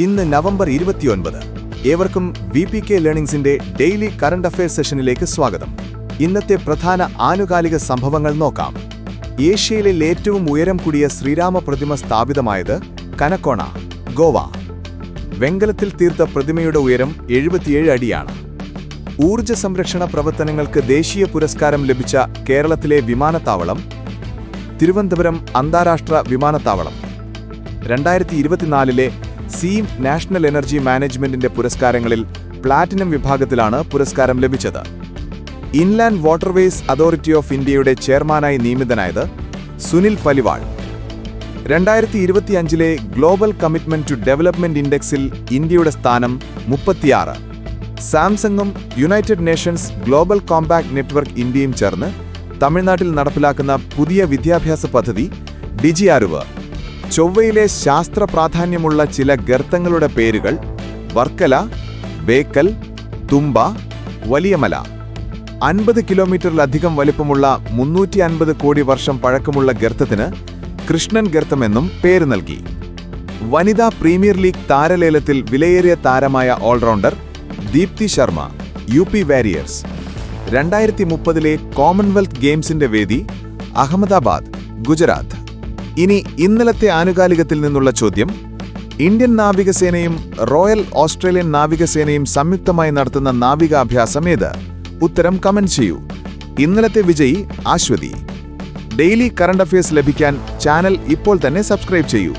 ഇന്ന് നവംബർ 29. ഏവർക്കും VPK ലേണിംഗ്സിന്റെ daily current affairs സെഷനിലേക്ക് സ്വാഗതം. ഇന്നത്തെ പ്രധാന ആനുകാലിക സംഭവങ്ങൾ നോക്കാം. ഏഷ്യയിലെ ഏറ്റവും ഉയരം കൂടിയ ശ്രീരാമ പ്രതിമ സ്ഥാപിതമായത് കനക്കോണ, ഗോവ. വെങ്കലത്തിൽ തീർത്ത പ്രതിമയുടെ ഉയരം 77 അടിയാണ്. ഊർജ്ജ സംരക്ഷണ പ്രവർത്തനങ്ങൾക്ക് ദേശീയ പുരസ്കാരം ലഭിച്ച കേരളത്തിലെ വിമാനത്താവളം തിരുവനന്തപുരം അന്താരാഷ്ട്ര വിമാനത്താവളം. 2024 സീം നാഷണൽ എനർജി മാനേജ്മെന്റിന്റെ പുരസ്കാരങ്ങളിൽ പ്ലാറ്റിനം വിഭാഗത്തിലാണ് പുരസ്കാരം ലഭിച്ചത്. ഇൻലാൻഡ് വാട്ടർവേസ് അതോറിറ്റി ഓഫ് ഇന്ത്യയുടെ ചെയർമാനായി നിയമിതനായത് Sunil Paliwal. 2025 global commitment to development ഇൻഡെക്സിൽ ഇന്ത്യയുടെ സ്ഥാനം 36. സാംസങ്ങും united nations global compact network ഇന്ത്യയും ചേർന്ന് തമിഴ്നാട്ടിൽ നടപ്പിലാക്കുന്ന പുതിയ വിദ്യാഭ്യാസ പദ്ധതി ഡിജിആർവ്. ചൊവ്വയിലെ ശാസ്ത്ര പ്രാധാന്യമുള്ള ചില ഗർത്തങ്ങളുടെ പേരുകൾ വർക്കല, ബേക്കൽ, തുമ്പ, വലിയമല. 50 കിലോമീറ്ററിലധികം വലിപ്പമുള്ള 350 കോടി വർഷം പഴക്കമുള്ള ഗർത്തത്തിന് കൃഷ്ണൻ ഗർത്തമെന്നും പേര് നൽകി. വനിതാ പ്രീമിയർ ലീഗ് താരലേലത്തിൽ വിലയേറിയ താരമായ allrounder Deepti Sharma, UP warriors. 2030 Commonwealth ഗെയിംസിന്റെ വേദി അഹമ്മദാബാദ്, ഗുജറാത്ത്. ഇനി ഇന്നലത്തെ ആനുകാലികത്തിൽ നിന്നുള്ള ചോദ്യം: ഇന്ത്യൻ നാവികസേനയും റോയൽ ഓസ്ട്രേലിയൻ നാവികസേനയും സംയുക്തമായി നടത്തുന്ന നാവികാഭ്യാസം ഏത്? ഉത്തരം കമന്റ് ചെയ്യൂ. ഇന്നലത്തെ വിജയി അശ്വതി. ഡെയിലി കറണ്ട് അഫയേഴ്സ് ലഭിക്കാൻ ചാനൽ ഇപ്പോൾ തന്നെ സബ്സ്ക്രൈബ് ചെയ്യൂ.